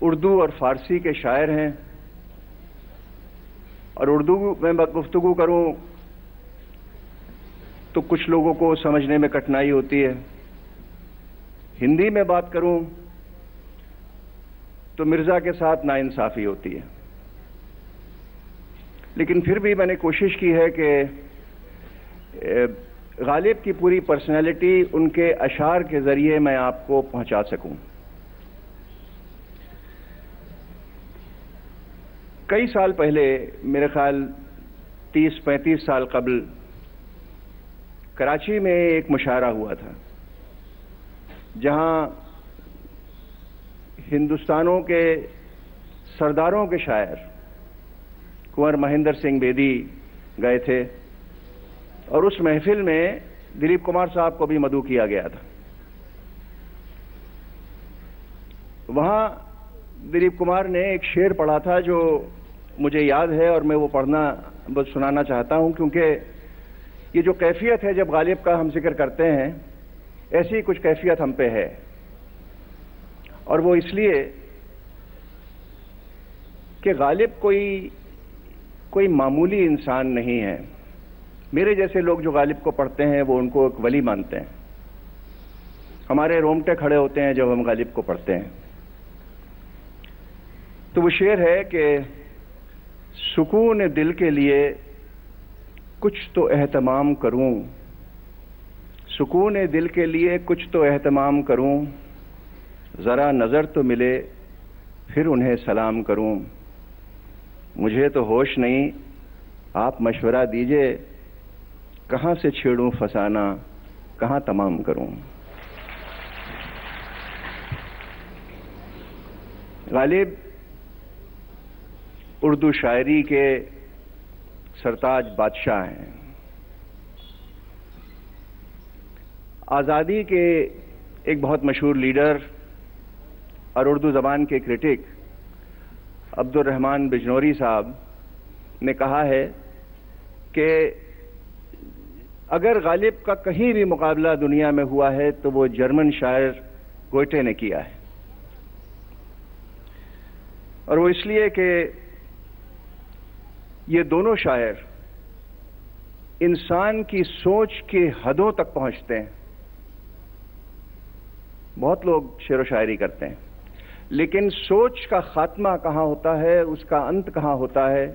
اردو اور فارسی کے شاعر ہیں، اور اردو میں گفتگو کروں تو کچھ لوگوں کو سمجھنے میں کٹھنائی ہوتی ہے، ہندی میں بات کروں تو مرزا کے ساتھ ناانصافی ہوتی ہے، لیکن پھر بھی میں نے کوشش کی ہے کہ غالب کی پوری پرسنالٹی ان کے اشعار کے ذریعے میں آپ کو پہنچا سکوں۔ کئی سال پہلے، میرے خیال 30-35 سال قبل، کراچی میں ایک مشاعرہ ہوا تھا جہاں ہندوستانوں کے سرداروں کے شاعر کنور مہندر سنگھ بیدی گئے تھے، اور اس محفل میں دلیپ کمار صاحب کو بھی مدعو کیا گیا تھا۔ وہاں دلیپ کمار نے ایک شعر پڑھا تھا جو مجھے یاد ہے، اور میں وہ پڑھنا بس سنانا چاہتا ہوں، کیونکہ یہ جو کیفیت ہے جب غالب کا ہم ذکر کرتے ہیں، ایسی کچھ کیفیت ہم پہ ہے، اور وہ اس لیے کہ غالب کوئی معمولی انسان نہیں ہے۔ میرے جیسے لوگ جو غالب کو پڑھتے ہیں وہ ان کو ایک ولی مانتے ہیں، ہمارے رونگٹے کھڑے ہوتے ہیں جب ہم غالب کو پڑھتے ہیں۔ تو وہ شعر ہے کہ سکون دل کے لیے کچھ تو اہتمام کروں، سکون دل کے لیے کچھ تو اہتمام کروں، ذرا نظر تو ملے پھر انہیں سلام کروں، مجھے تو ہوش نہیں آپ مشورہ دیجئے، کہاں سے چھیڑوں فسانہ کہاں تمام کروں۔ غالب اردو شاعری کے سرتاج بادشاہ ہیں۔ آزادی کے ایک بہت مشہور لیڈر اور اردو زبان کے کرٹک عبد الرحمن بجنوری صاحب نے کہا ہے کہ اگر غالب کا کہیں بھی مقابلہ دنیا میں ہوا ہے تو وہ جرمن شاعر گوئٹے نے کیا ہے، اور وہ اس لیے کہ یہ دونوں شاعر انسان کی سوچ کے حدوں تک پہنچتے ہیں۔ بہت لوگ شعر و شاعری کرتے ہیں، لیکن سوچ کا خاتمہ کہاں ہوتا ہے، اس کا انت کہاں ہوتا ہے،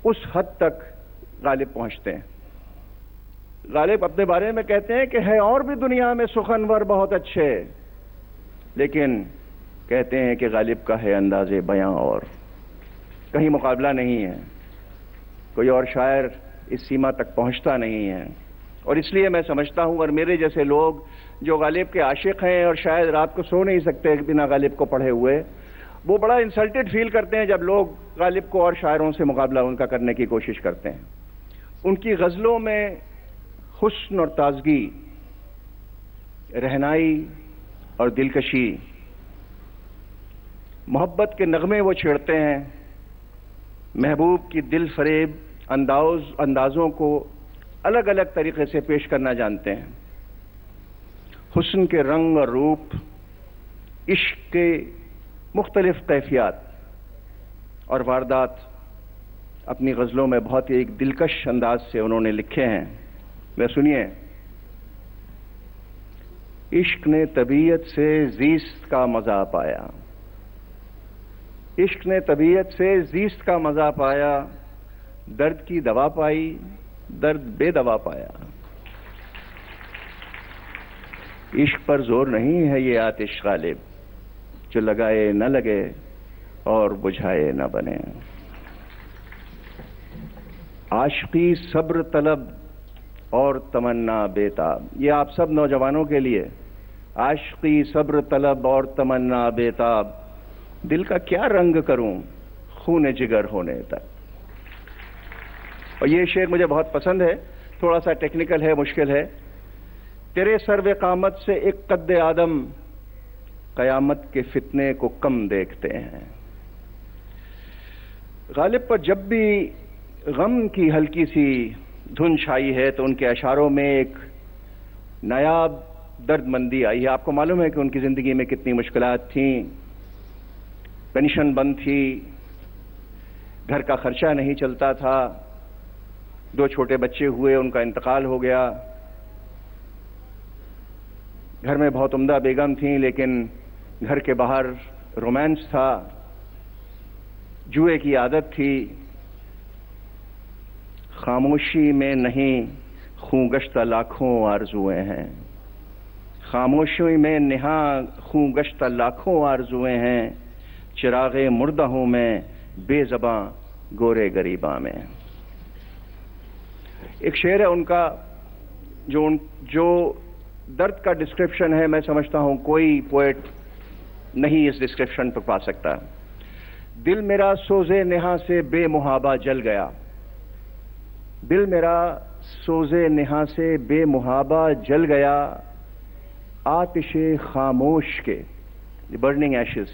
اس حد تک غالب پہنچتے ہیں۔ غالب اپنے بارے میں کہتے ہیں کہ ہے اور بھی دنیا میں سخنور بہت اچھے، لیکن کہتے ہیں کہ غالب کا ہے انداز بیاں اور کہیں مقابلہ نہیں ہے، کوئی اور شاعر اس سیما تک پہنچتا نہیں ہے۔ اور اس لیے میں سمجھتا ہوں، اور میرے جیسے لوگ جو غالب کے عاشق ہیں اور شاید رات کو سو نہیں سکتے بنا غالب کو پڑھے ہوئے، وہ بڑا انسلٹڈ فیل کرتے ہیں جب لوگ غالب کو اور شاعروں سے مقابلہ ان کا کرنے کی کوشش کرتے ہیں۔ ان کی غزلوں میں حسن اور تازگی، رہنائی اور دلکشی، محبت کے نغمے وہ چھیڑتے ہیں، محبوب کی دل فریب اندازوں کو الگ الگ طریقے سے پیش کرنا جانتے ہیں۔ حسن کے رنگ اور روپ، عشق کے مختلف کیفیات اور واردات اپنی غزلوں میں بہت ہی ایک دلکش انداز سے انہوں نے لکھے ہیں۔ میں سنیے، عشق نے طبیعت سے زیست کا مزہ پایا، عشق نے طبیعت سے زیست کا مزہ پایا، درد کی دوا پائی درد بے دوا پایا، عشق پر زور نہیں ہے یہ آتش غالب، جو لگائے نہ لگے اور بجھائے نہ بنے، عاشقی صبر طلب اور تمنا بےتاب۔ یہ آپ سب نوجوانوں کے لیے، عاشقی صبر طلب اور تمنا بےتاب، دل کا کیا رنگ کروں خون جگر ہونے تک۔ اور یہ شعر مجھے بہت پسند ہے، تھوڑا سا ٹیکنیکل ہے، مشکل ہے۔ تیرے سرو قامت سے ایک قد آدم، قیامت کے فتنے کو کم دیکھتے ہیں۔ غالب پر جب بھی غم کی ہلکی سی دھن چھائی ہے تو ان کے اشعاروں میں ایک نایاب درد مندی آئی ہے۔ آپ کو معلوم ہے کہ ان کی زندگی میں کتنی مشکلات تھیں، پینشن بند تھی، گھر کا خرچہ نہیں چلتا تھا، 2 چھوٹے بچے ہوئے، ان کا انتقال ہو گیا، گھر میں بہت عمدہ بیگم تھیں لیکن گھر کے باہر رومانس تھا، جوئے کی عادت تھی، خاموشی میں نہیں خوں گشتہ لاکھوں آرزوئیں ہیں، خاموشی میں نہاں خوں گشتہ لاکھوں آرزوئیں ہیں، چراغ مردہ ہوں میں بے زباں گورے گریباں میں۔ ایک شعر ہے ان کا جو درد کا ڈسکرپشن ہے، میں سمجھتا ہوں کوئی پوئٹ نہیں اس ڈسکرپشن پر پا سکتا۔ دل میرا سوزے نہاں سے بے محابہ جل گیا، دل میرا سوزے نہاں سے بے محابہ جل گیا، آتش خاموش کے برننگ ایشز،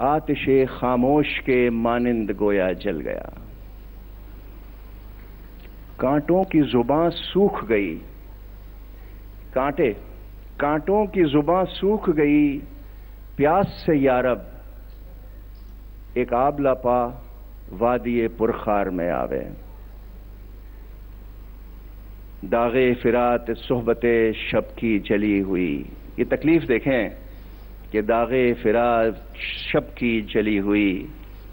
آتش خاموش کے مانند گویا جل گیا، کانٹوں کی زباں سوکھ گئی، کانٹوں کی زباں سوکھ گئی، پیاس سے یارب ایک آبلہ پا وادی پرخار میں آوے، داغ فرات صحبت شب کی جلی ہوئی۔ یہ تکلیف دیکھیں کہ داغ فرات شب کی جلی ہوئی،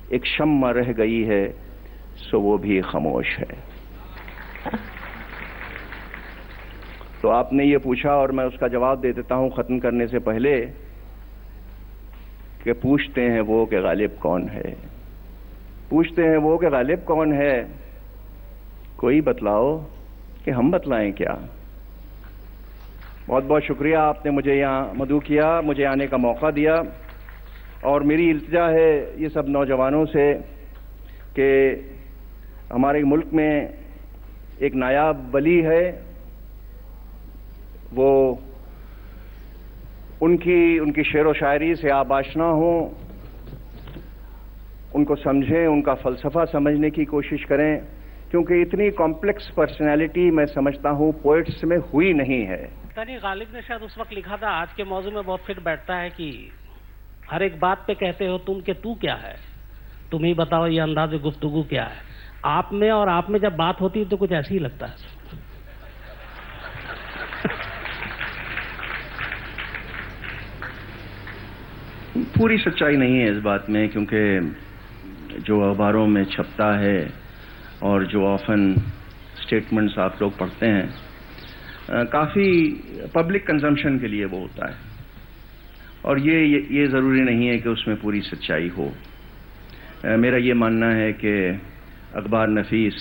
ایک شمع رہ گئی ہے سو وہ بھی خاموش ہے۔ تو آپ نے یہ پوچھا اور میں اس کا جواب دے دیتا ہوں ختم کرنے سے پہلے کہ پوچھتے ہیں وہ کہ غالب کون ہے، پوچھتے ہیں وہ کہ غالب کون ہے، کوئی بتلاؤ کہ ہم بتلائیں کیا۔ بہت بہت شکریہ، آپ نے مجھے یہاں مدعو کیا، مجھے آنے کا موقع دیا، اور میری التجا ہے یہ سب نوجوانوں سے کہ ہمارے ملک میں ایک نایاب ولی ہے، وہ ان کی شعر و شاعری سے آپ آشنا ہوں، ان کو سمجھیں، ان کا فلسفہ سمجھنے کی کوشش کریں، کیونکہ اتنی کمپلیکس پرسنالٹی میں سمجھتا ہوں پوئٹس میں ہوئی نہیں ہے۔ تنی غالب نے شاید اس وقت لکھا تھا، آج کے موضوع میں بہت فٹ بیٹھتا ہے کہ ہر ایک بات پہ کہتے ہو تم کہ تو کیا ہے، تم ہی بتاؤ یہ انداز گفتگو کیا ہے۔ آپ میں اور آپ میں جب بات ہوتی ہے تو کچھ ایسے ہی لگتا ہے۔ پوری سچائی نہیں ہے اس بات میں، کیونکہ جو اخباروں میں چھپتا ہے اور جو آفن سٹیٹمنٹس آپ لوگ پڑھتے ہیں کافی پبلک کنزمپشن کے لیے وہ ہوتا ہے، اور یہ ضروری نہیں ہے کہ اس میں پوری سچائی ہو۔ میرا یہ ماننا ہے کہ اخبار نفیس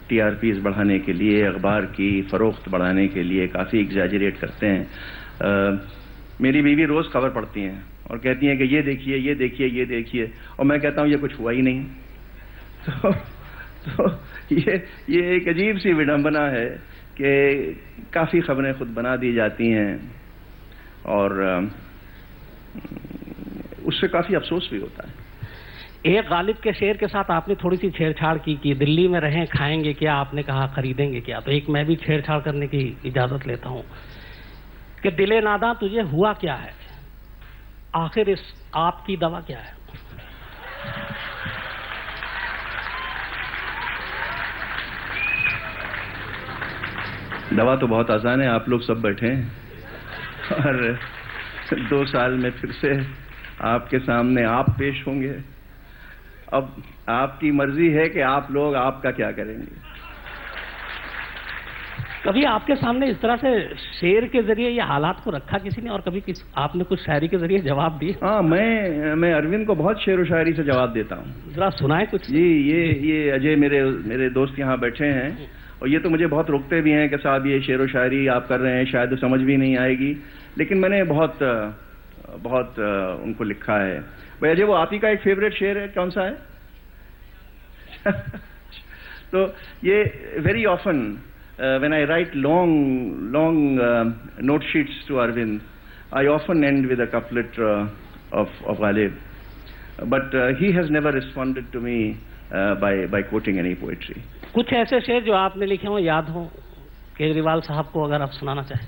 ٹی آر پیز بڑھانے کے لیے، اخبار کی فروخت بڑھانے کے لیے کافی ایگزیجریٹ کرتے ہیں۔ میری بیوی روز خبر پڑھتی ہیں اور کہتی ہیں کہ یہ دیکھیے یہ دیکھیے یہ دیکھیے، اور میں کہتا ہوں یہ کچھ ہوا ہی نہیں۔ تو یہ ایک عجیب سی وڈمبنا ہے کہ کافی خبریں خود بنا دی جاتی ہیں، اور اس سے کافی افسوس بھی ہوتا ہے۔ ایک غالب کے شعر کے ساتھ آپ نے تھوڑی سی چھیڑ چھاڑ کی کہ دلی میں رہیں کھائیں گے کیا، آپ نے کہا خریدیں گے کیا، تو ایک میں بھی چھیڑ چھاڑ کرنے کی اجازت لیتا ہوں کہ دل ناداں تجھے ہوا کیا ہے، آخر اس آپ کی دوا کیا ہے۔ دوا تو بہت آسان ہے، آپ لوگ سب بیٹھے ہیں اور 2 سال میں پھر سے آپ کے سامنے آپ پیش ہوں گے۔ اب آپ کی مرضی ہے کہ آپ لوگ آپ کا کیا کریں گے۔ کبھی آپ کے سامنے اس طرح سے شعر کے ذریعے یہ حالات کو رکھا کسی نے، اور کبھی آپ نے کچھ شاعری کے ذریعے جواب دیے؟ ہاں، میں اروند کو بہت شعر و شاعری سے جواب دیتا ہوں۔ ذرا سنائیں کچھ۔ جی، یہ اجے میرے دوست یہاں بیٹھے ہیں، اور یہ تو مجھے بہت روکتے بھی ہیں کہ صاحب یہ شعر و شاعری آپ کر رہے ہیں شاید سمجھ بھی نہیں آئے گی، لیکن میں نے بہت ان کو لکھا ہے۔ بھائی اجے، وہ آپ ہی کا ایک فیوریٹ شعر ہے، کون سا ہے؟ تو یہ very often when I write long note sheets to Arvind, I often end with a couplet of Ghalib, but he has never responded to me by quoting any poetry. کچھ ایسے شعر جو آپ نے لکھے ہوں یاد ہوں کیجریوال صاحب کو، اگر آپ سنانا چاہیں۔